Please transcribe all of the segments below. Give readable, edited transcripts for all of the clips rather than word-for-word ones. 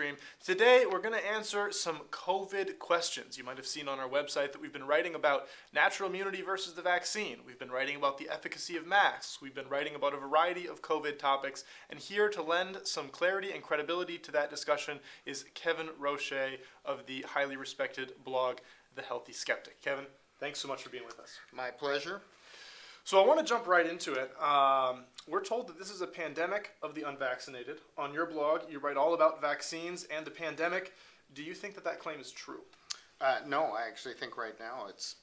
stream. Today, we're going to answer some COVID questions. You might have seen on our website that we've been writing about natural immunity versus the vaccine. We've been writing about the efficacy of masks. We've been writing about a variety of COVID topics. And here to lend some clarity and credibility to that discussion is Kevin Roche of the highly respected blog, The Healthy Skeptic. Kevin, thanks so much for being with us. My pleasure. So I want to jump right into it. We're told that this is a pandemic of the unvaccinated. On your blog, you write all about vaccines and the pandemic. Do you think that that claim is true? No, I actually think right now it's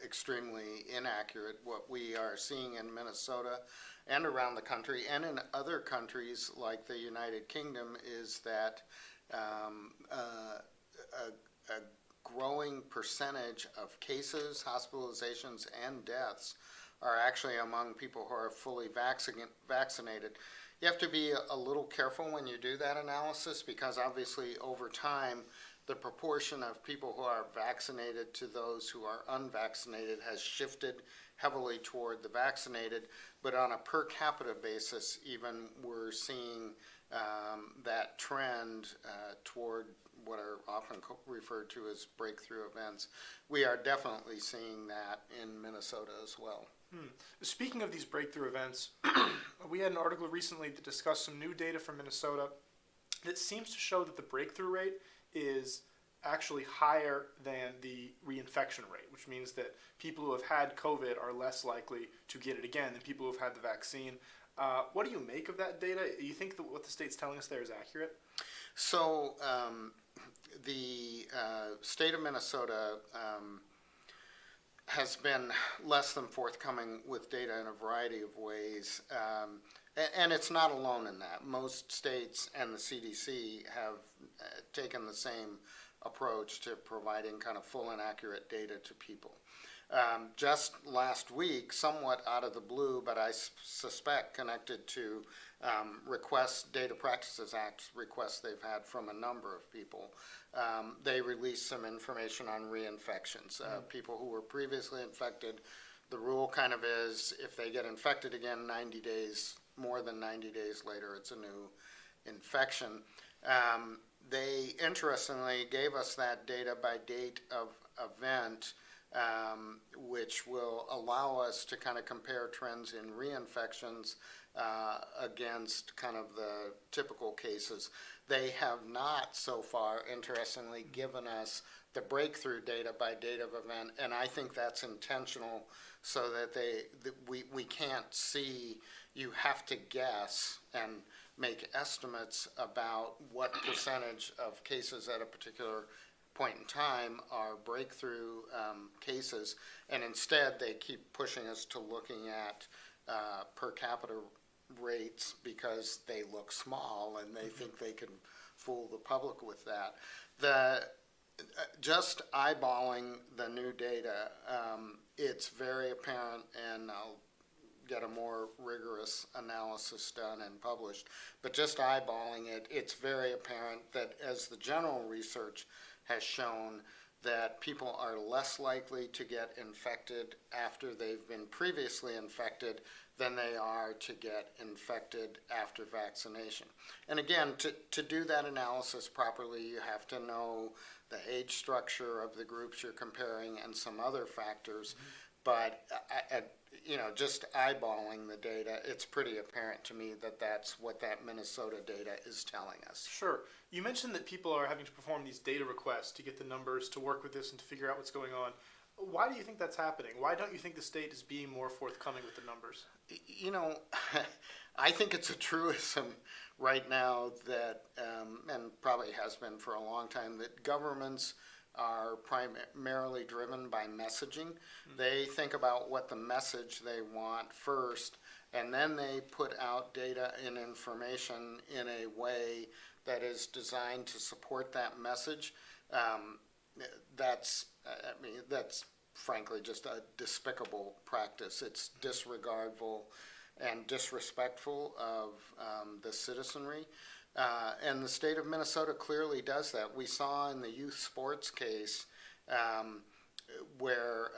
extremely inaccurate. What we are seeing in Minnesota and around the country and in other countries like the United Kingdom is that a growing percentage of cases, hospitalizations, and deaths are actually among people who are fully vaccinated. You have to be a little careful when you do that analysis because obviously over time the proportion of people who are vaccinated to those who are unvaccinated has shifted heavily toward the vaccinated, but on a per capita basis even we're seeing that trend toward what are often referred to as breakthrough events. We are definitely seeing that in Minnesota as well. Speaking of these breakthrough events, we had an article recently that discussed some new data from Minnesota that seems to show that the breakthrough rate is actually higher than the reinfection rate, which means that people who have had COVID are less likely to get it again than people who have had the vaccine. What do you make of that data? Do you think that what the state's telling us there is accurate? So the state of Minnesota has been less than forthcoming with data in a variety of ways, and it's not alone in that. Most states and the CDC have taken the same approach to providing kind of full and accurate data to people. Just last week, somewhat out of the blue, but I suspect connected to Data Practices Act requests they've had from a number of people, they released some information on reinfections. People who were previously infected, the rule kind of is if they get infected again 90 days, more than 90 days later, it's a new infection. They interestingly gave us that data by date of event, which will allow us to kind of compare trends in reinfections against kind of the typical cases. They have not so far, interestingly, given us the breakthrough data by date of event, and I think that's intentional so that we can't see. You have to guess and make estimates about what percentage of cases at a particular point in time are breakthrough cases, and instead they keep pushing us to looking at per capita rates because they look small and they think they can fool the public with that. Just eyeballing the new data, it's very apparent, and I'll get a more rigorous analysis done and published, but just eyeballing it, it's very apparent that as the general research has shown that people are less likely to get infected after they've been previously infected than they are to get infected after vaccination. And again, to do that analysis properly, you have to know the age structure of the groups you're comparing and some other factors. But just eyeballing the data, it's pretty apparent to me that that's what that Minnesota data is telling us. Sure. You mentioned that people are having to perform these data requests to get the numbers to work with this and to figure out what's going on. Why do you think that's happening? Why don't you think the state is being more forthcoming with the numbers? I think it's a truism right now that, and probably has been for a long time, that governments are primarily driven by messaging. They think about what the message they want first, and then they put out data and information in a way that is designed to support that message. That's frankly just a despicable practice. It's disregardful and disrespectful of the citizenry. And the state of Minnesota clearly does that. We saw in the youth sports case where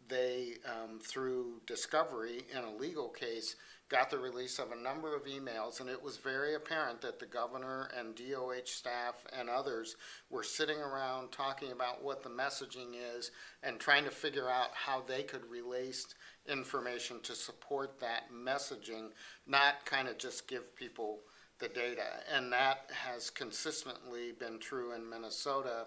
they, through discovery in a legal case, got the release of a number of emails, and it was very apparent that the governor and DOH staff and others were sitting around talking about what the messaging is and trying to figure out how they could release information to support that messaging, not kind of just give people the data. And that has consistently been true in Minnesota,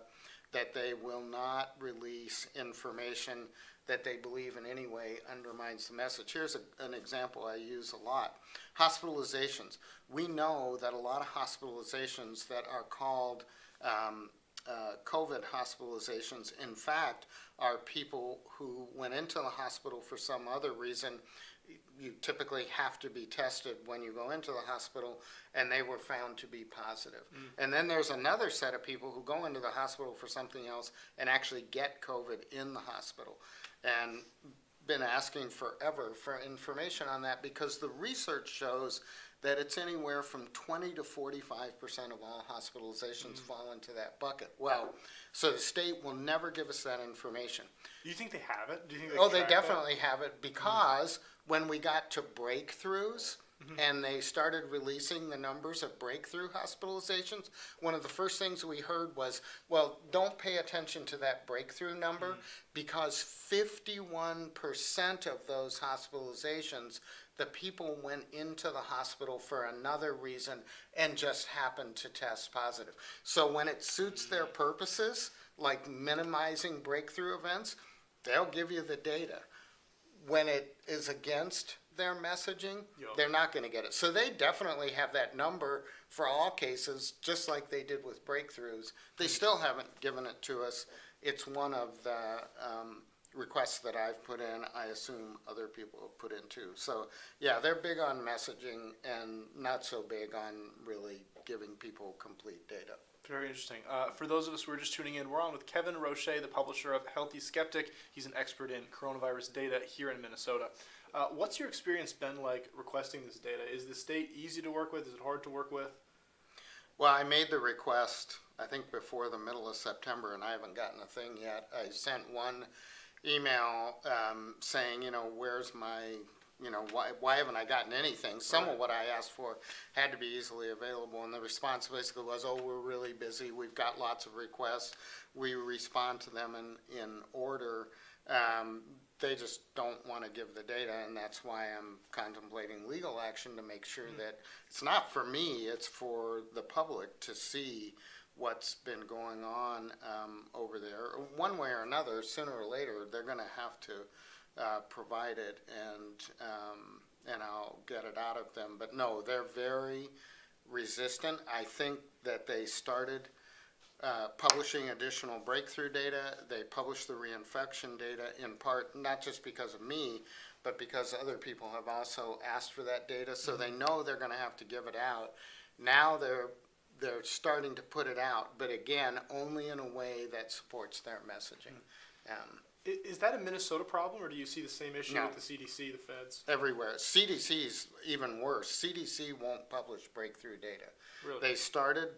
that they will not release information that they believe in any way undermines the message. Here's an example I use a lot. Hospitalizations. We know that a lot of hospitalizations that are called COVID hospitalizations, in fact, are people who went into the hospital for some other reason. You typically have to be tested when you go into the hospital, and they were found to be positive. And then there's another set of people who go into the hospital for something else and actually get COVID in the hospital. And been asking forever for information on that, because the research shows that it's anywhere from 20 to 45% of all hospitalizations fall into that bucket. Well, so the state will never give us that information. Do you think they have it? Do you think They track definitely have it, because when we got to breakthroughs and they started releasing the numbers of breakthrough hospitalizations, one of the first things we heard was, well, don't pay attention to that breakthrough number, because 51% of those hospitalizations, the people went into the hospital for another reason and just happened to test positive. So when it suits their purposes, like minimizing breakthrough events, they'll give you the data. When it is against their messaging, they're not going to get it. So they definitely have that number for all cases, just like they did with breakthroughs. They still haven't given it to us. It's one of the requests that I've put in. I assume other people have put in too. So yeah, they're big on messaging and not so big on really giving people complete data. Very interesting. For those of us who are just tuning in, we're on with Kevin Roche, the publisher of Healthy Skeptic. He's an expert in coronavirus data here in Minnesota. What's your experience been like requesting this data? Is the state easy to work with? Is it hard to work with? Well, I made the request, I think, before the middle of September, and I haven't gotten a thing yet. I sent one email saying, where's my, why haven't I gotten anything? Some of what I asked for had to be easily available, and the response basically was, we're really busy. We've got lots of requests. We respond to them in order. They just don't want to give the data, and that's why I'm contemplating legal action to make sure that it's not for me, it's for the public to see what's been going on over there. One way or another, sooner or later, they're going to have to provide it, and I'll get it out of them. But no, they're very resistant. I think that they started publishing additional breakthrough data. They published the reinfection data in part, not just because of me, but because other people have also asked for that data. So they know they're going to have to give it out. Now they're starting to put it out, but again, only in a way that supports their messaging. Is that a Minnesota problem, or do you see the same issue No. with the CDC, the feds? Everywhere. CDC's even worse. CDC won't publish breakthrough data. Really? They started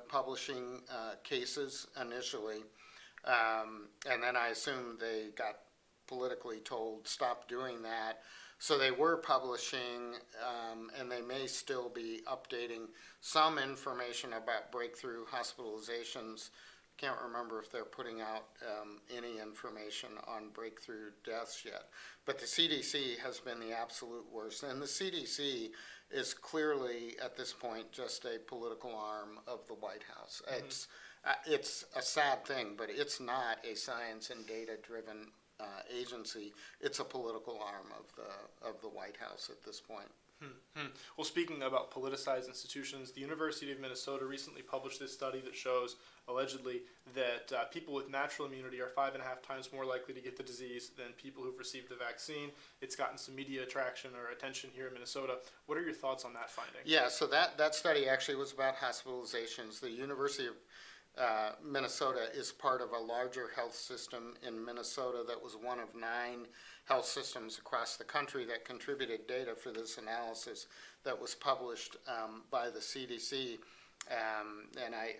publishing cases initially, and then I assume they got politically told stop doing that. So they were publishing, and they may still be updating some information about breakthrough hospitalizations. Can't remember if they're putting out any information on breakthrough deaths yet. But the CDC has been the absolute worst. And the CDC is clearly, at this point, just a political arm of the White House. It's a sad thing, but it's not a science and data-driven agency. It's a political arm of the White House at this point. Well, speaking about politicized institutions, the University of Minnesota recently published this study that shows, allegedly, that people with natural immunity are 5.5 times more likely to get the disease than people who've received the vaccine. It's gotten some media attraction or attention here in Minnesota. What are your thoughts on that finding? Yeah, so that study actually was about hospitalizations. The University of Minnesota is part of a larger health system in Minnesota that was one of 9 health systems across the country that contributed data for this analysis that was published by the CDC. and I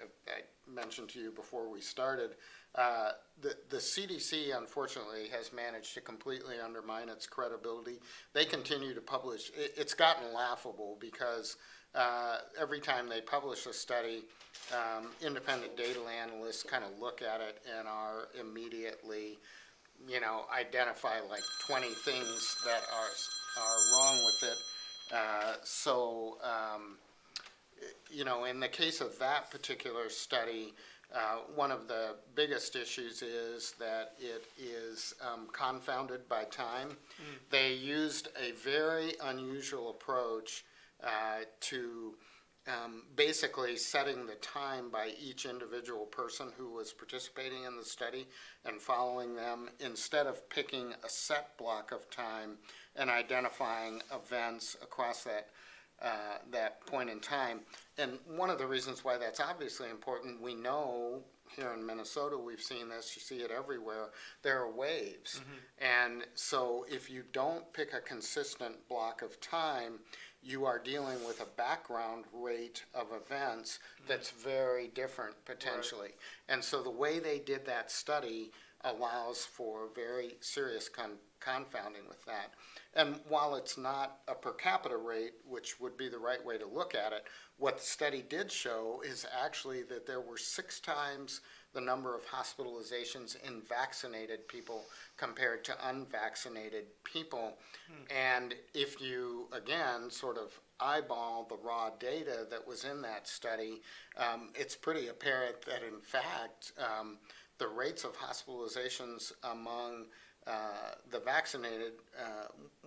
mentioned to you before we started, the CDC unfortunately has managed to completely undermine its credibility. They continue to publish. It's gotten laughable because every time they publish a study, independent data analysts kind of look at it and are immediately, identify like 20 things that are wrong with it. In the case of that particular study, one of the biggest issues is that it is confounded by time. They used a very unusual approach to basically setting the time by each individual person who was participating in the study and following them, instead of picking a set block of time and identifying events across that point in time. And one of the reasons why that's obviously important, we know here in Minnesota, we've seen this, you see it everywhere, there are waves. And so if you don't pick a consistent block of time, you are dealing with a background rate of events that's very different potentially. Right. And so the way they did that study allows for very serious confounding with that. And while it's not a per capita rate, which would be the right way to look at it, what the study did show is actually that there were 6 times the number of hospitalizations in vaccinated people compared to unvaccinated people. And if you, again, sort of eyeball the raw data that was in that study, it's pretty apparent that, in fact, the rates of hospitalizations among the vaccinated,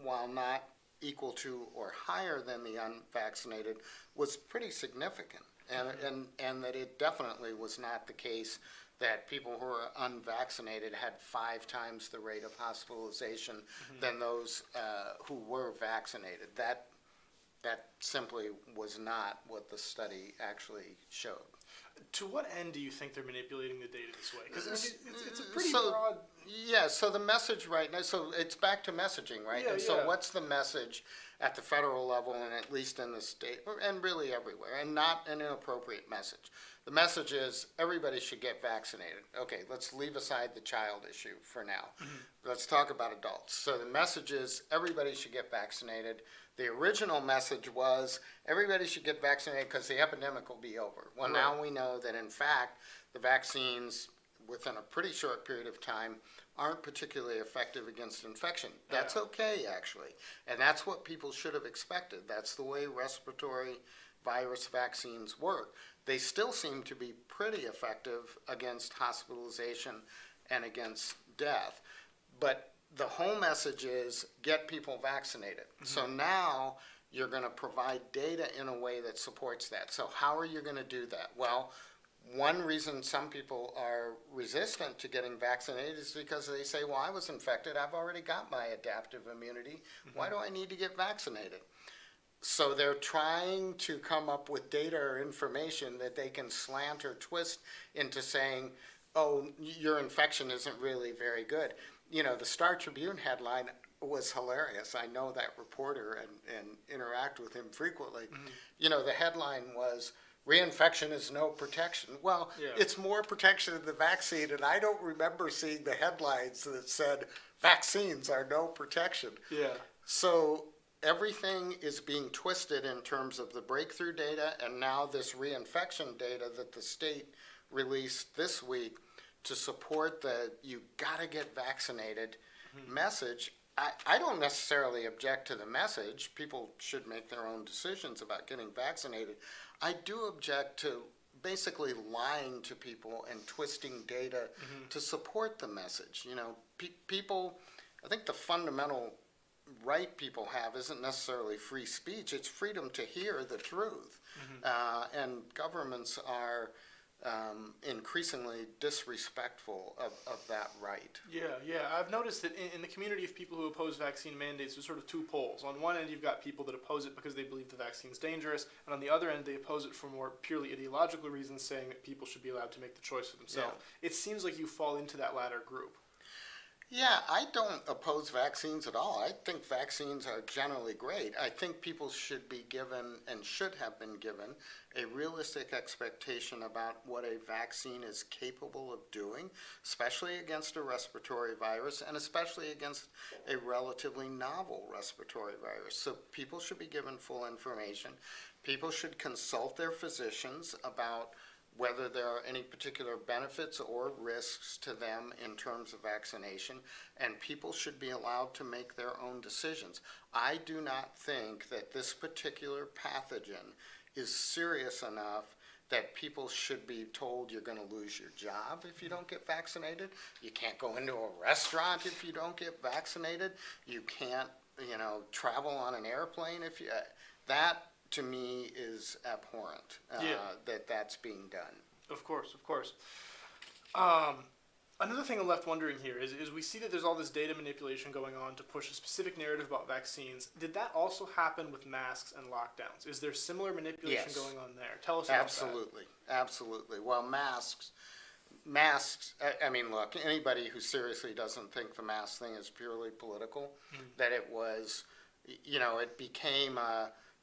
while not equal to or higher than the unvaccinated, was pretty significant. And that it definitely was not the case that people who are unvaccinated had 5 times the rate of hospitalization than those who were vaccinated. That simply was not what the study actually showed. To what end do you think they're manipulating the data this way? Because it's a pretty broad... Yeah, so the message right now, so it's back to messaging, right? Yeah, and so what's the message at the federal level and at least in the state, and really everywhere, and not an inappropriate message? The message is everybody should get vaccinated. Okay, let's leave aside the child issue for now. Let's talk about adults. So the message is everybody should get vaccinated. The original message was everybody should get vaccinated because the epidemic will be over. Well, now we know that, in fact, the vaccines, within a pretty short period of time, aren't particularly effective against infection. That's okay, actually. And that's what people should have expected. That's the way respiratory virus vaccines work. They still seem to be pretty effective against hospitalization and against death. But the whole message is get people vaccinated. So now you're going to provide data in a way that supports that. So how are you going to do that? Well, one reason some people are resistant to getting vaccinated is because they say, well, I was infected. I've already got my adaptive immunity. Why do I need to get vaccinated? So they're trying to come up with data or information that they can slant or twist into saying, oh, your infection isn't really very good. The Star Tribune headline was hilarious. I know that reporter and interact with him frequently. The headline was, reinfection is no protection. Well, it's more protection than the vaccine, and I don't remember seeing the headlines that said vaccines are no protection. So everything is being twisted in terms of the breakthrough data and now this reinfection data that the state released this week to support the you gotta get vaccinated message. I don't necessarily object to the message. People should make their own decisions about getting vaccinated. I do object to basically lying to people and twisting data to support the message. People, I think the fundamental right people have isn't necessarily free speech. It's freedom to hear the truth. And governments are increasingly disrespectful of that right. I've noticed that in the community of people who oppose vaccine mandates, there's sort of 2 poles. On one end, you've got people that oppose it because they believe the vaccine's dangerous, and on the other end, they oppose it for more purely ideological reasons, saying that people should be allowed to make the choice for themselves. It seems like you fall into that latter group. Yeah, I don't oppose vaccines at all. I think vaccines are generally great. I think people should be given and should have been given a realistic expectation about what a vaccine is capable of doing, especially against a respiratory virus and especially against a relatively novel respiratory virus. So people should be given full information. People should consult their physicians about whether there are any particular benefits or risks to them in terms of vaccination, and people should be allowed to make their own decisions. I do not think that this particular pathogen is serious enough that people should be told you're going to lose your job if you don't get vaccinated. You can't go into a restaurant if you don't get vaccinated. You can't, travel on an airplane if you. That to me is abhorrent. That's being done. Of course. Another thing I'm left wondering here is we see that there's all this data manipulation going on to push a specific narrative about vaccines. Did that also happen with masks and lockdowns? Is there similar manipulation Yes. going on there? Tell us about that. Absolutely. Well, masks, I mean, look, anybody who seriously doesn't think the mask thing is purely political, that it was, it became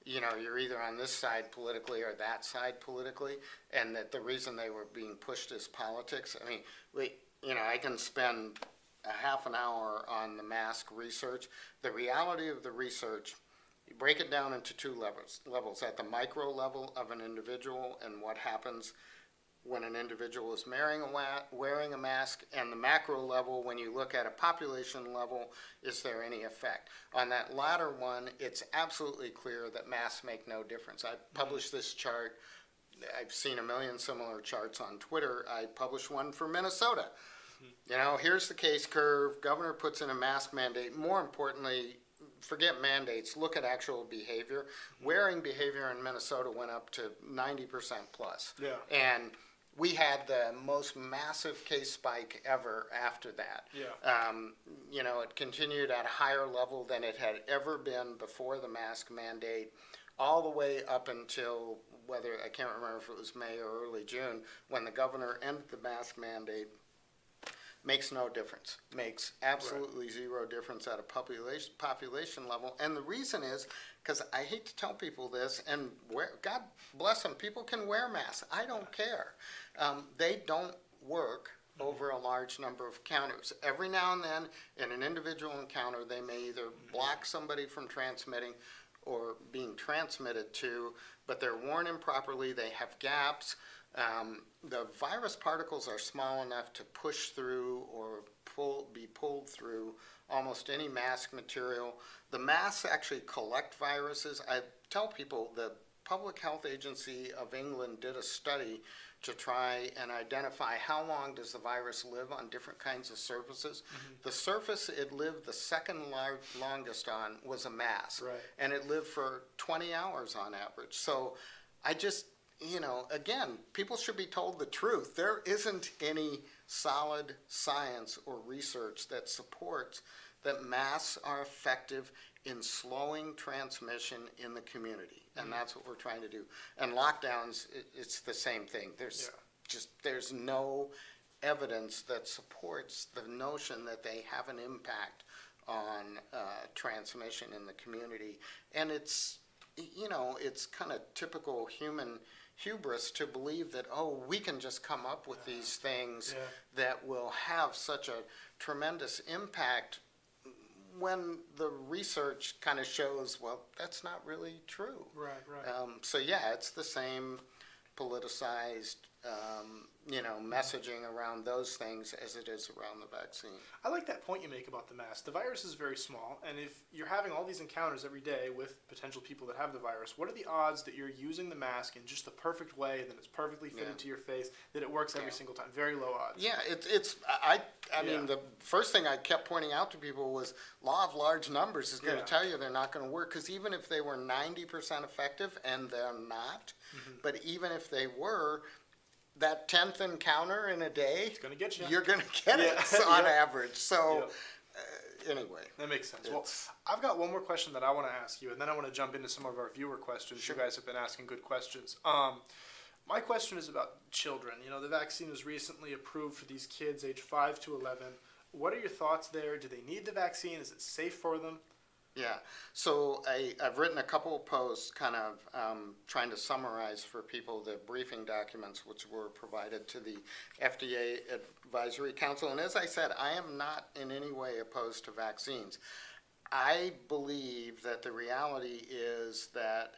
you're either on this side politically or that side politically, and that the reason they were being pushed is politics. I mean, I can spend a half an hour on the mask research. The reality of the research, you break it down into two levels. At the micro level of an individual and what happens when an individual is wearing a mask, and the macro level, when you look at a population level, is there any effect? On that latter one, it's absolutely clear that masks make no difference. I published this chart. I've seen a million similar charts on Twitter. I published one for Minnesota. Here's the case curve. Governor puts in a mask mandate. More importantly, forget mandates, look at actual behavior. Wearing behavior in Minnesota went up to 90% plus. Yeah. And we had the most massive case spike ever after that. Yeah. It continued at a higher level than it had ever been before the mask mandate, all the way up until I can't remember if it was May or early June, when the governor ended the mask mandate. Makes no difference. Makes absolutely zero difference at a population level. And the reason is because I hate to tell people this, and God bless them, people can wear masks. I don't care. They don't work over a large number of encounters. Every now and then, in an individual encounter, they may either block somebody from transmitting or being transmitted to, but they're worn improperly, they have gaps. The virus particles are small enough to push through or be pulled through almost any mask material. The masks actually collect viruses. I tell people the Public Health Agency of England did a study to try and identify how long does the virus live on different kinds of surfaces. The surface it lived the second longest on was a mask, Right. and it lived for 20 hours on average. So I just, again, people should be told the truth. There isn't any solid science or research that supports that masks are effective in slowing transmission in the community. And that's what we're trying to do. And lockdowns, it's the same thing. There's no evidence that supports the notion that they have an impact on transmission in the community. And it's kind of typical human hubris to believe that, we can just come up with these things that will have such a tremendous impact, when the research kind of shows, that's not really true. Right. So it's the same politicized, messaging around those things as it is around the vaccine. I like that point you make about the mask. The virus is very small, and if you're having all these encounters every day with potential people that have the virus, what are the odds that you're using the mask in just the perfect way, and that it's perfectly fitted to your face, that it works every single time? Very low odds. Yeah, I mean, the first thing I kept pointing out to people was law of large numbers is going to tell you they're not going to work, because even if they were 90% effective, and they're not, but even if they were, that 10th encounter in a day, It's going to get you. you're going to get it on average. So anyway. That makes sense. Well, I've got one more question that I want to ask you, and then I want to jump into some of our viewer questions. Sure. You guys have been asking good questions. My question is about children. The vaccine was recently approved for these kids age 5 to 11. What are your thoughts there? Do they need the vaccine? Is it safe for them? Yeah, so I've written a couple of posts kind of trying to summarize for people the briefing documents which were provided to the FDA Advisory Council. And as I said, I am not in any way opposed to vaccines. I believe that the reality is that,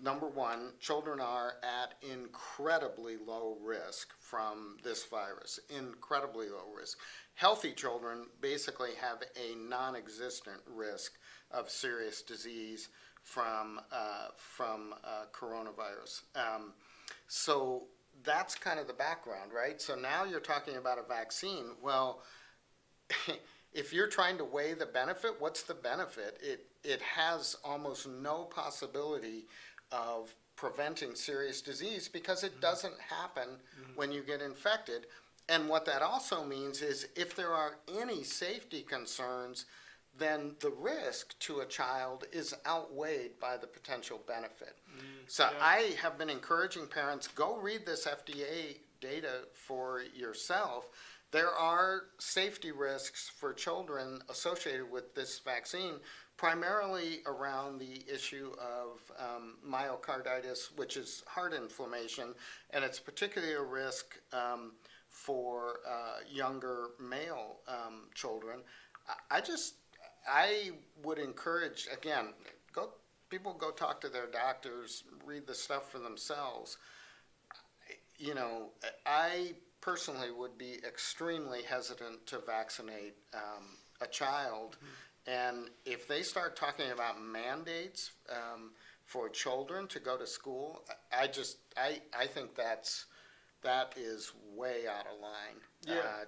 number one, children are at incredibly low risk from this virus, incredibly low risk. Healthy children basically have a non-existent risk of serious disease from coronavirus. So that's kind of the background, right? So now you're talking about a vaccine. Well, if you're trying to weigh the benefit, what's the benefit? It has almost no possibility of preventing serious disease because it doesn't happen when you get infected. And what that also means is if there are any safety concerns, then the risk to a child is outweighed by the potential benefit. So yeah. I have been encouraging parents, go read this FDA data for yourself. There are safety risks for children associated with this vaccine, primarily around the issue of myocarditis, which is heart inflammation, and it's particularly a risk for younger male children. I would encourage, again, people go talk to their doctors, read the stuff for themselves. You know, I personally would be extremely hesitant to vaccinate a child. And if they start talking about mandates for children to go to school, I think that is way out of line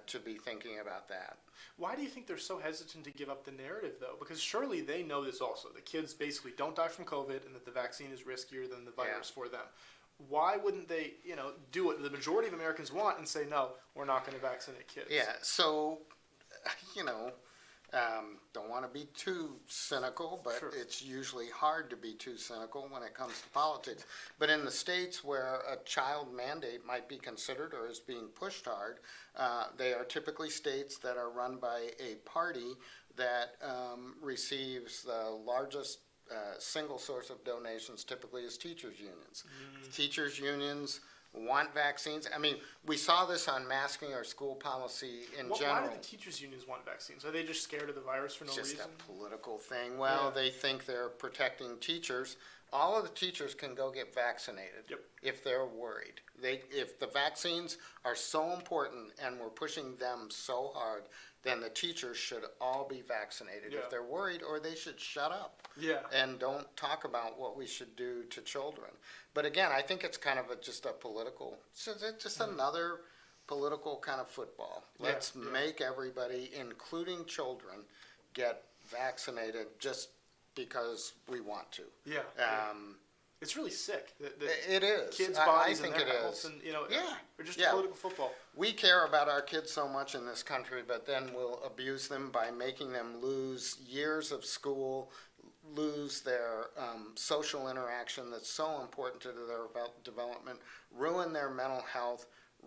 to be thinking about that. Why do you think they're so hesitant to give up the narrative, though? Because surely they know this also. The kids basically don't die from COVID and that the vaccine is riskier than the virus for them. Why wouldn't they, do what the majority of Americans want and say, no, we're not going to vaccinate kids? Yeah, so, don't want to be too cynical, but Sure. It's usually hard to be too cynical when it comes to politics. But in the states where a child mandate might be considered or is being pushed hard, they are typically states that are run by a party that receives the largest single source of donations, typically is teachers' unions. Teachers' unions want vaccines. I mean, we saw this on masking or school policy in general. Why do the teachers' unions want vaccines? Are they just scared of the virus for no It's reason? just a political thing. Well, they think they're protecting teachers. All of the teachers can go get vaccinated if they're worried. If the vaccines are so important and we're pushing them so hard, then the teachers should all be vaccinated if they're worried, or they should shut up and don't talk about what we should do to children. But again, I think it's kind of just a political, just another political kind of football. Let's make everybody, including children, get vaccinated just because we want to. It's really sick. It is. Kids' I bodies think and their it health is. and, or just a political football. We care about our kids so much in this country, but then we'll abuse them by making them lose years of school, lose their social interaction that's so important to their development, ruin their mental health,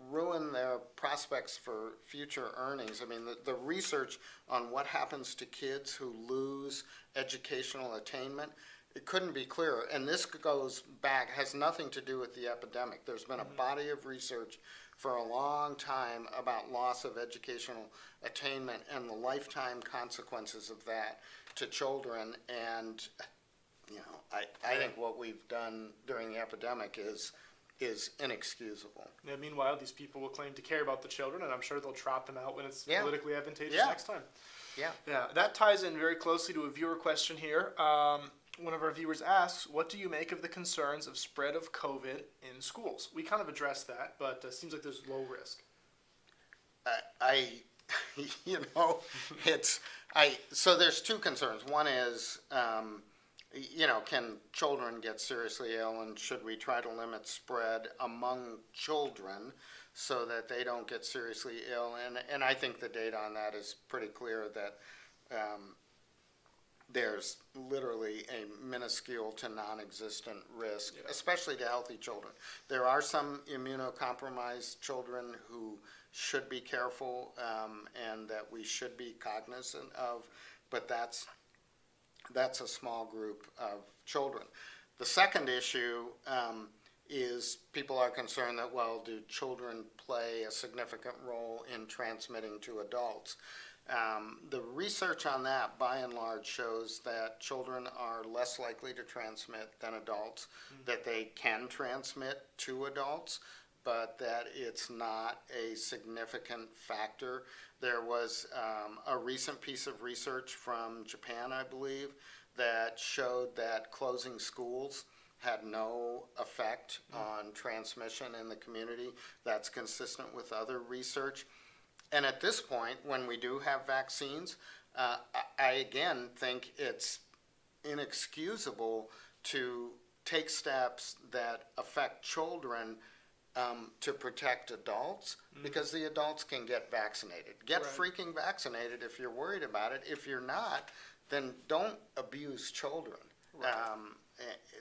ruin their prospects for future earnings. I mean, the research on what happens to kids who lose educational attainment, it couldn't be clearer. And this goes back, has nothing to do with the epidemic. There's been a body of research for a long time about loss of educational attainment and the lifetime consequences of that to children. And, I think what we've done during the epidemic is inexcusable. Meanwhile, these people will claim to care about the children, and I'm sure they'll trot them out when it's politically advantageous next time. Yeah, that ties in very closely to a viewer question here. One of our viewers asks, what do you make of the concerns of spread of COVID in schools? We kind of addressed that, but it seems like there's low risk. So there's two concerns. One is, can children get seriously ill, and should we try to limit spread among children so that they don't get seriously ill? And I think the data on that is pretty clear that there's literally a minuscule to non-existent risk, Yeah. especially to healthy children. There are some immunocompromised children who should be careful and that we should be cognizant of, but that's a small group of children. The second issue is people are concerned that, well, do children play a significant role in transmitting to adults? The research on that, by and large, shows that children are less likely to transmit than adults, that they can transmit to adults, but that it's not a significant factor. There was a recent piece of research from Japan, I believe, that showed that closing schools had no effect on transmission in the community. That's consistent with other research. And at this point, when we do have vaccines, I again think it's inexcusable to take steps that affect children to protect adults, because the adults can get vaccinated. Get Right. freaking vaccinated if you're worried about it. If you're not, then don't abuse children. Right.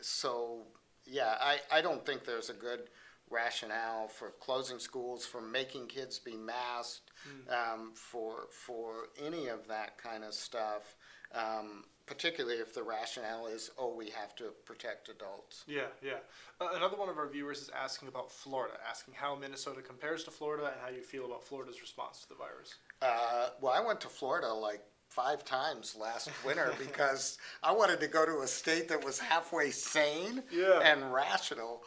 So, yeah, I don't think there's a good rationale for closing schools, for making kids be masked, for any of that kind of stuff, particularly if the rationale is, oh, we have to protect adults. Yeah, yeah. Another one of our viewers is asking about Florida, asking how Minnesota compares to Florida and how you feel about Florida's response to the virus. Well, I went to Florida like 5 times last winter because I wanted to go to a state that was halfway sane Yeah. and rational.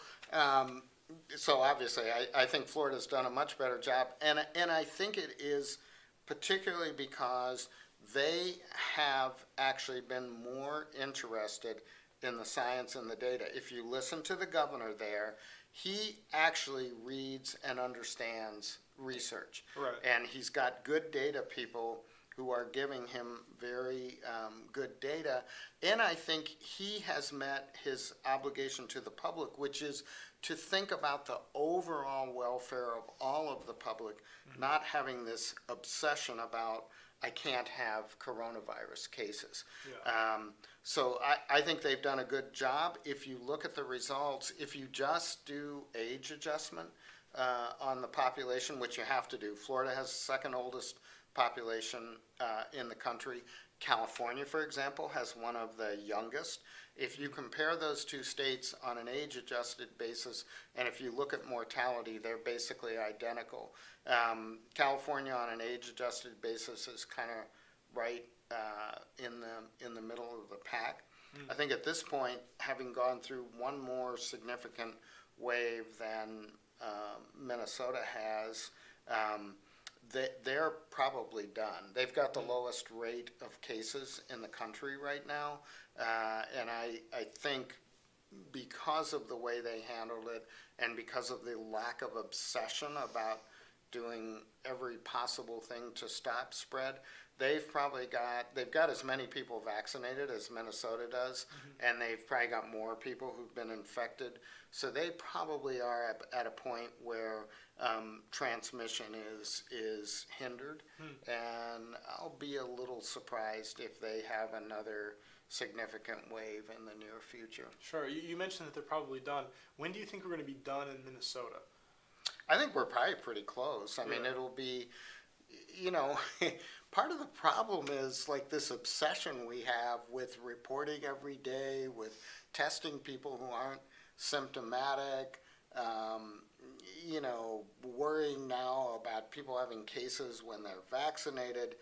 So obviously, I think Florida's done a much better job, and I think it is particularly because they have actually been more interested in the science and the data. If you listen to the governor there, he actually reads and understands research, Right. and he's got good data people who are giving him very good data. And I think he has met his obligation to the public, which is to think about the overall welfare of all of the public, not having this obsession about, I can't have coronavirus cases. Yeah. So I think they've done a good job. If you look at the results, if you just do age adjustment on the population, which you have to do, Florida has the second oldest population in the country. California, for example, has one of the youngest. If you compare those two states on an age-adjusted basis, and if you look at mortality, they're basically identical. California on an age-adjusted basis is kind of right in the middle of the pack. I think at this point, having gone through one more significant wave than Minnesota has, they're probably done. They've got the lowest rate of cases in the country right now, and I think because of the way they handled it and because of the lack of obsession about doing every possible thing to stop spread, they've got as many people vaccinated as Minnesota does, and they've probably got more people who've been infected. So they probably are at a point where transmission is hindered, and I'll be a little surprised if they have another significant wave in the near future. Sure. You mentioned that they're probably done. When do you think we're going to be done in Minnesota? I think we're probably pretty close. I mean, Yeah. it'll be, part of the problem is like this obsession we have with reporting every day, with testing people who aren't symptomatic, worrying now about people having cases when they're vaccinated.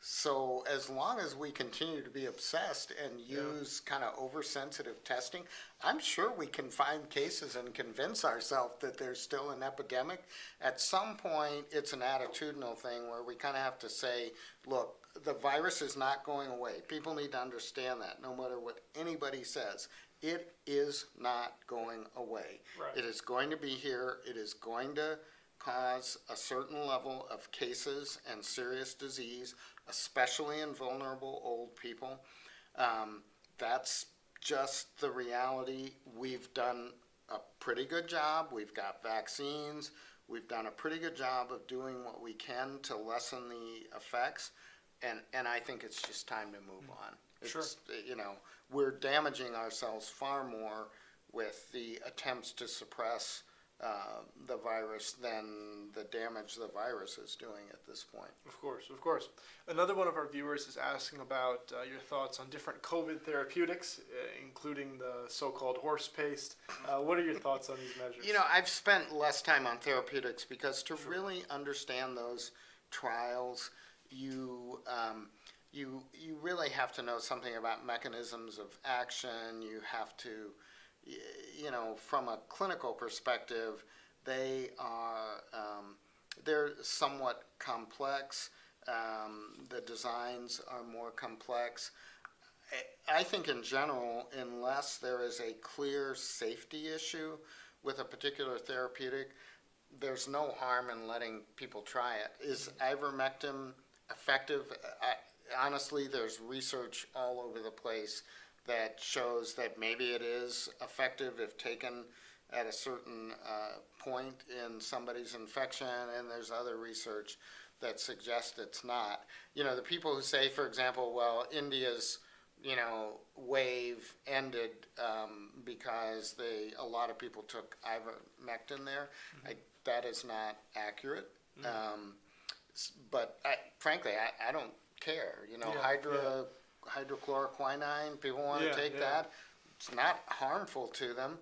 So as long as we continue to be obsessed and use kind of oversensitive testing, I'm sure we can find cases and convince ourselves that there's still an epidemic. At some point, it's an attitudinal thing where we kind of have to say, look, the virus is not going away. People need to understand that no matter what anybody says. It is not going away. Right. It is going to be here. It is going to cause a certain level of cases and serious disease, especially in vulnerable old people. That's just the reality. We've done a pretty good job. We've got vaccines. We've done a pretty good job of doing what we can to lessen the effects. And I think it's just time to move on. Sure. We're damaging ourselves far more with the attempts to suppress the virus than the damage the virus is doing at this point. Of course, of course. Another one of our viewers is asking about your thoughts on different COVID therapeutics, including the so-called horse paste. What are your thoughts on these measures? I've spent less time on therapeutics because to really understand those trials, you really have to know something about mechanisms of action. You have to, from a clinical perspective, they're somewhat complex. The designs are more complex. I think in general, unless there is a clear safety issue with a particular therapeutic, there's no harm in letting people try it. Is ivermectin effective? Honestly, there's research all over the place that shows that maybe it is effective if taken at a certain point in somebody's infection, and there's other research that suggests it's not. The people who say, for example, well, India's wave ended because a lot of people took ivermectin there. That is not accurate. But frankly, I don't care. Hydrochloroquine, people want to take that. It's not harmful to them.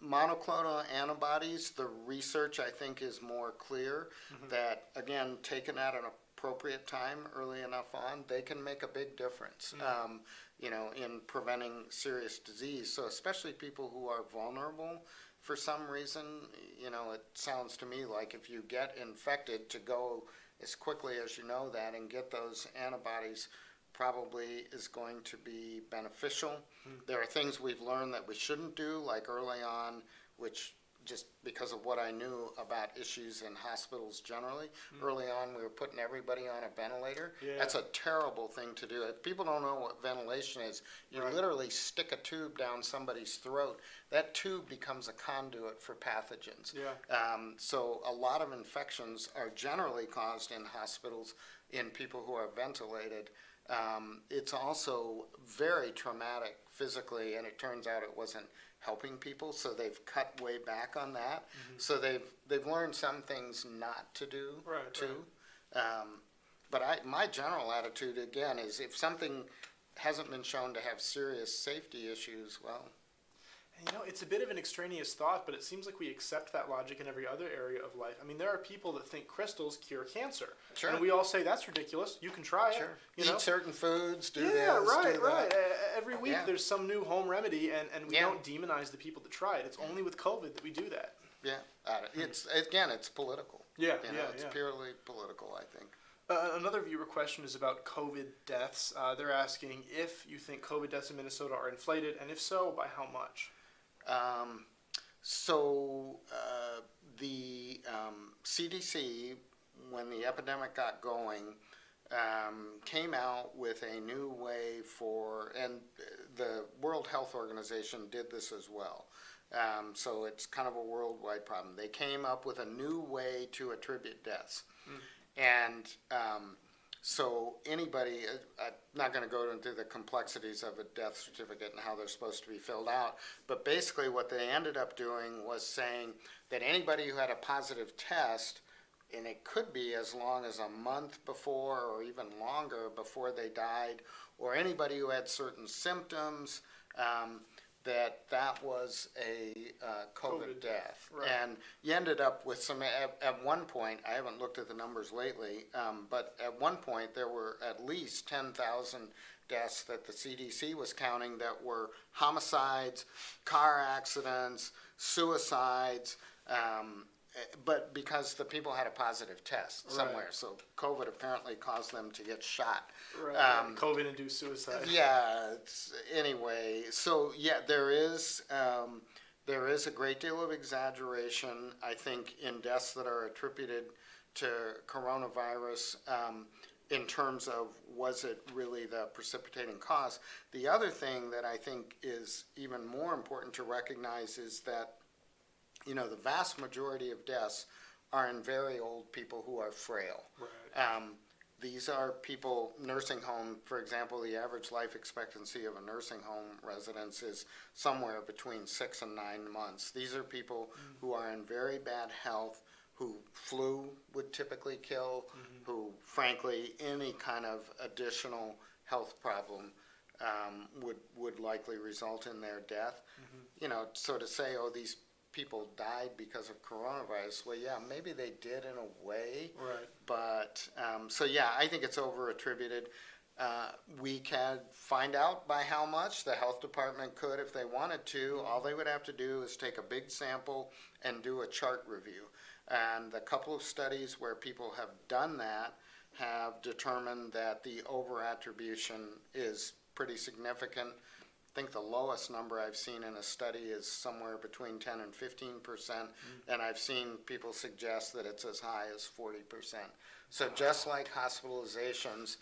Monoclonal antibodies, the research I think is more clear that, again, taken at an appropriate time, early enough on, they can make a big difference, in preventing serious disease. So especially people who are vulnerable for some reason, it sounds to me like if you get infected, to go as quickly as you know that and get those antibodies probably is going to be beneficial. There are things we've learned that we shouldn't do, like early on, which just because of what I knew about issues in hospitals generally, early on we were putting everybody on a ventilator. That's a terrible thing to do. If people don't know what ventilation is, you literally stick a tube down somebody's throat. That tube becomes a conduit for pathogens. So a lot of infections are generally caused in hospitals in people who are ventilated. It's also very traumatic physically, and it turns out it wasn't helping people, so they've cut way back on that. So they've learned some things not to do too. But my general attitude again is if something hasn't been shown to have serious safety issues, well. It's a bit of an extraneous thought, but it seems like we accept that logic in every other area of life. I mean, there are people that think crystals cure cancer. Sure. And we all say that's ridiculous. You can try it. Eat certain foods, do this, right, do right. that. Every week there's some new home remedy, and we don't demonize the people that try it. It's only with COVID that we do that. It's political. It's purely political, I think. Another viewer question is about COVID deaths. They're asking if you think COVID deaths in Minnesota are inflated, and if so, by how much? The CDC, when the epidemic got going, came out with a new way and the World Health Organization did this as well. So it's kind of a worldwide problem. They came up with a new way to attribute deaths. And so anybody, I'm not going to go into the complexities of a death certificate and how they're supposed to be filled out, but basically what they ended up doing was saying that anybody who had a positive test, and it could be as long as a month before or even longer before they died, or anybody who had certain symptoms, that was a COVID death. Right. And you ended up with some, at one point, I haven't looked at the numbers lately, but at one point there were at least 10,000 deaths that the CDC was counting that were homicides, car accidents, suicides, but because the people had a positive test somewhere. Right. So COVID apparently caused them to get shot. Right. COVID-induced suicide. Anyway, so there is a great deal of exaggeration, I think, in deaths that are attributed to coronavirus in terms of was it really the precipitating cause. The other thing that I think is even more important to recognize is that the vast majority of deaths are in very old people who are frail. Right. these are people, nursing home, for example, the average life expectancy of a nursing home residence is somewhere between 6 and 9 months. These are people who are in very bad health, who flu would typically kill, who, frankly, any kind of additional health problem would likely result in their death. You know, so to say, oh, these people died because of coronavirus, well, yeah, maybe they did in a way. Right. But, so yeah, I think it's over-attributed. We can find out by how much. The health department could if they wanted to. All they would have to do is take a big sample and do a chart review. And a couple of studies where people have done that have determined that the over-attribution is pretty significant. I think the lowest number I've seen in a study is somewhere between 10 and 15%, and I've seen people suggest that it's as high as 40%. So just like hospitalizations,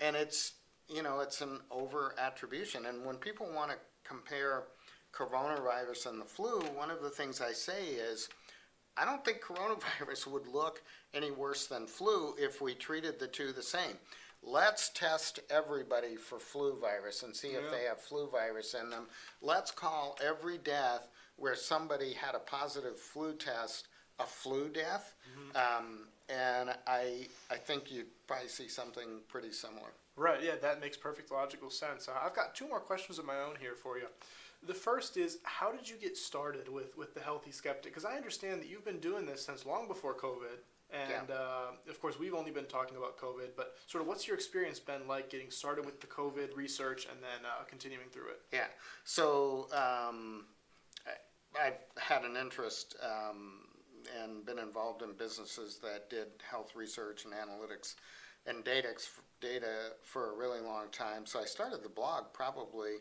and it's, you know, it's an over-attribution. And when people want to compare coronavirus and the flu, one of the things I say is, I don't think coronavirus would look any worse than flu if we treated the two the same. Let's test everybody for flu virus and see if they have flu virus in them. Let's call every death where somebody had a positive flu test a flu death. And I think you'd probably see something pretty similar. Right, yeah, that makes perfect logical sense. I've got 2 more questions of my own here for you. The first is, how did you get started with the Healthy Skeptic? Because I understand that you've been doing this since long before COVID. And, of course, we've only been talking about COVID, but sort of what's your experience been like getting started with the COVID research and then continuing through it? Yeah, so I've had an interest and been involved in businesses that did health research and analytics and data for a really long time. So I started the blog probably,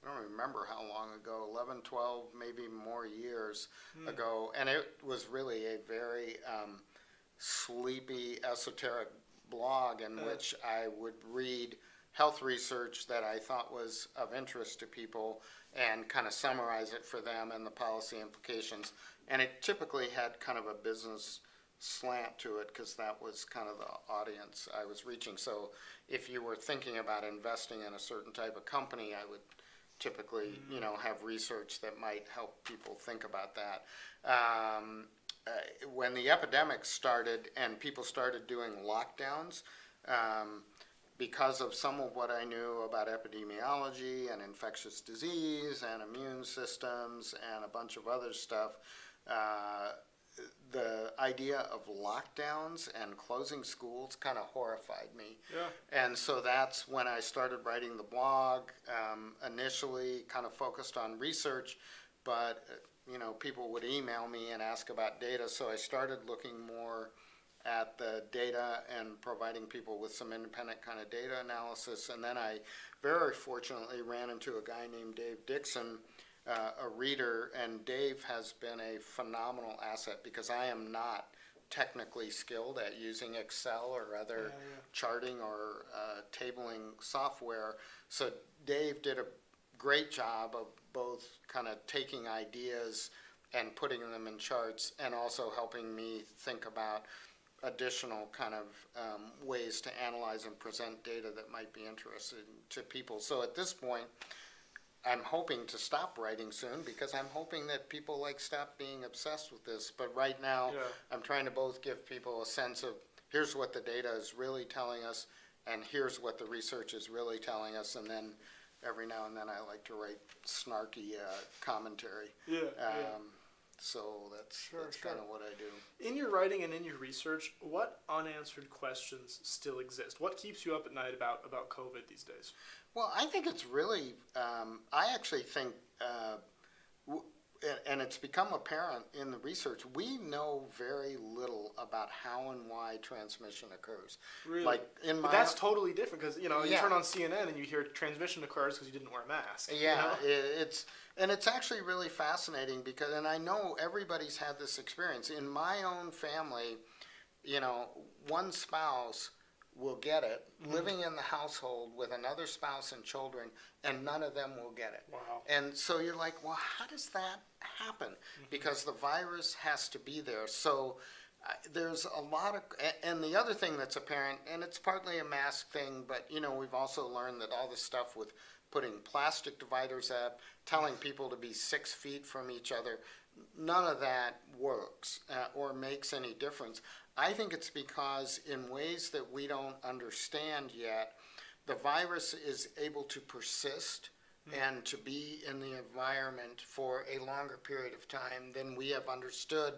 I don't remember how long ago, 11, 12, maybe more years ago. And it was really a very sleepy, esoteric blog in which I would read health research that I thought was of interest to people and kind of summarize it for them and the policy implications. And it typically had kind of a business slant to it because that was kind of the audience I was reaching. So if you were thinking about investing in a certain type of company, I would typically, you know, have research that might help people think about that. When the epidemic started and people started doing lockdowns, because of some of what I knew about epidemiology and infectious disease and immune systems and a bunch of other stuff, the idea of lockdowns and closing schools kind of horrified me. Yeah. And so that's when I started writing the blog, initially kind of focused on research, but you know, people would email me and ask about data, so I started looking more at the data and providing people with some independent kind of data analysis. And then I very fortunately ran into a guy named Dave Dixon, a reader, and Dave has been a phenomenal asset because I am not technically skilled at using Excel or other charting or tabling software. So Dave did a great job of both kind of taking ideas and putting them in charts and also helping me think about additional kind of ways to analyze and present data that might be interesting to people. So at this point, I'm hoping to stop writing soon because I'm hoping that people stop being obsessed with this. But right now, I'm trying to both give people a sense of here's what the data is really telling us and here's what the research is really telling us, and then every now and then I like to write snarky commentary. So that's kind of what I do. In your writing and in your research, what unanswered questions still exist? What keeps you up at night about COVID these days? Well, I think it's really, I actually think, and it's become apparent in the research, we know very little about how and why transmission occurs. Really? But that's totally different because, you turn on CNN and you hear transmission occurs because you didn't wear a mask. Yeah, it's actually really fascinating because, and I know everybody's had this experience. In my own family, one spouse will get it, living in the household with another spouse and children, and none of them will get it. Wow. And so you're like, well, how does that happen? Because the virus has to be there. So there's a lot of, and the other thing that's apparent, and it's partly a mask thing, but we've also learned that all this stuff with putting plastic dividers up, telling people to be 6 feet from each other, none of that works or makes any difference. I think it's because in ways that we don't understand yet, the virus is able to persist and to be in the environment for a longer period of time than we have understood.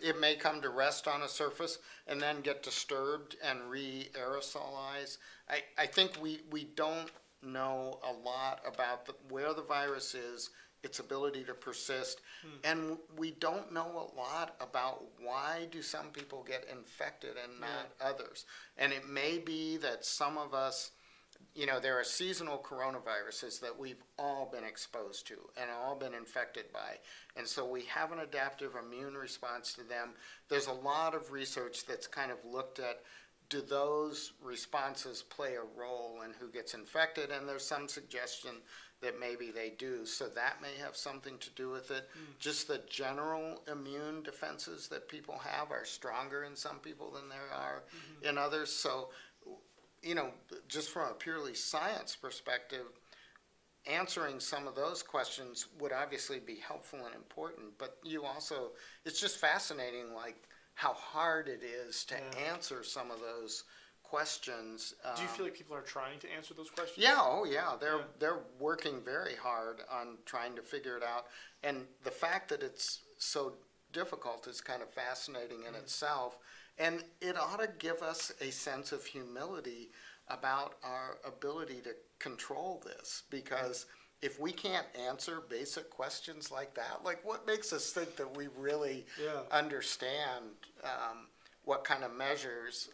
It may come to rest on a surface and then get disturbed and re-aerosolize. I think we don't know a lot about where the virus is, its ability to persist, and we don't know a lot about why do some people get infected and not others. And it may be that some of us, there are seasonal coronaviruses that we've all been exposed to and all been infected by. And so we have an adaptive immune response to them. There's a lot of research that's kind of looked at, do those responses play a role in who gets infected? And there's some suggestion that maybe they do. So that may have something to do with it. Just the general immune defenses that people have are stronger in some people than there are in others. So just from a purely science perspective, answering some of those questions would obviously be helpful and important, but it's just fascinating, like, how hard it is to answer some of those questions. Do you feel like people are trying to answer those questions? Yeah. They're working very hard on trying to figure it out, and the fact that it's so difficult is kind of fascinating in itself. And it ought to give us a sense of humility about our ability to control this, because if we can't answer basic questions like that, like, what makes us think that we really understand what kind of measures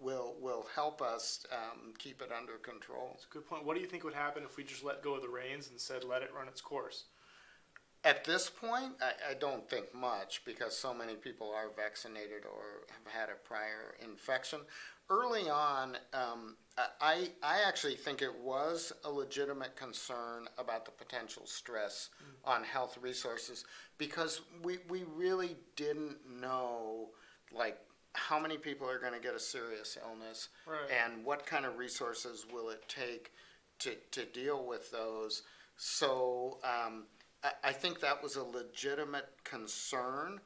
will help us keep it under control? That's a good point. What do you think would happen if we just let go of the reins and said, let it run its course? At this point, I don't think much, because so many people are vaccinated or have had a prior infection. Early on, I actually think it was a legitimate concern about the potential stress on health resources, because we really didn't know, like, how many people are going to get a serious illness, and what kind of resources will it take to deal with those. So I think that was a legitimate concern.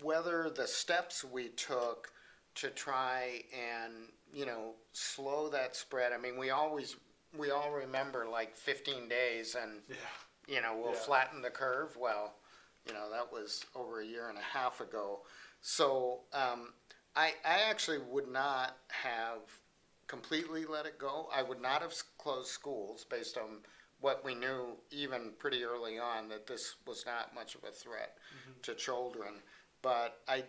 Whether the steps we took to try and, slow that spread, I mean, we all remember, like, 15 days and, we'll flatten the curve. Well, that was over a year and a half ago. So I actually would not have completely let it go. I would not have closed schools based on what we knew even pretty early on, that this was not much of a threat to children. But I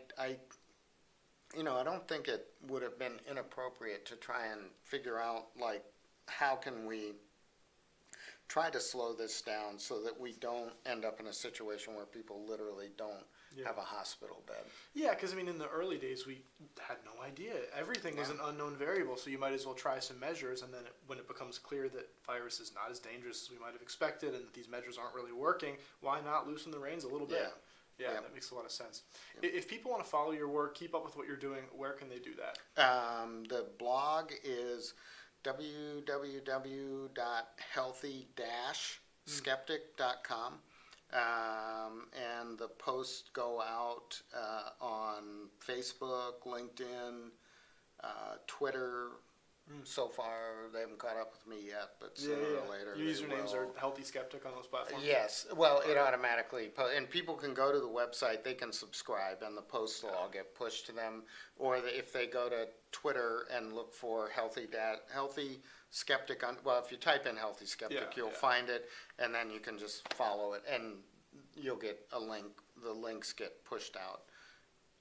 don't think it would have been inappropriate to try and figure out, like, how can we try to slow this down so that we don't end up in a situation where people literally don't have a hospital bed. Yeah, because, in the early days, we had no idea. Everything was an unknown variable, so you might as well try some measures, and then when it becomes clear that virus is not as dangerous as we might have expected and that these measures aren't really working, why not loosen the reins a little bit? Yeah, that makes a lot of sense. If people want to follow your work, keep up with what you're doing, where can they do that? The blog is www.healthy-skeptic.com. And the posts go out on Facebook, LinkedIn, Twitter. So far, they haven't caught up with me yet, but sooner or later. Your usernames are Healthy Skeptic on those platforms? Yes. Well, it automatically, and people can go to the website, they can subscribe, and the posts will all get pushed to them. Or if they go to Twitter and look for Healthy Skeptic, if you type in Healthy Skeptic, you'll find it, and then you can just follow it, and you'll get a link. The links get pushed out.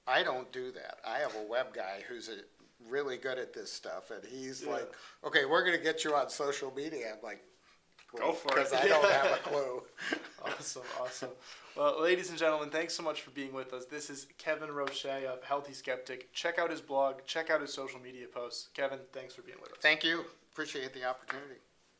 I don't do that. I have a web guy who's really good at this stuff, and he's like, okay, we're going to get you on social media. I'm like, go for it, because I don't have a clue. Awesome. Well, ladies and gentlemen, thanks so much for being with us. This is Kevin Roche of Healthy Skeptic. Check out his blog, check out his social media posts. Kevin, thanks for being with us. Thank you. Appreciate the opportunity.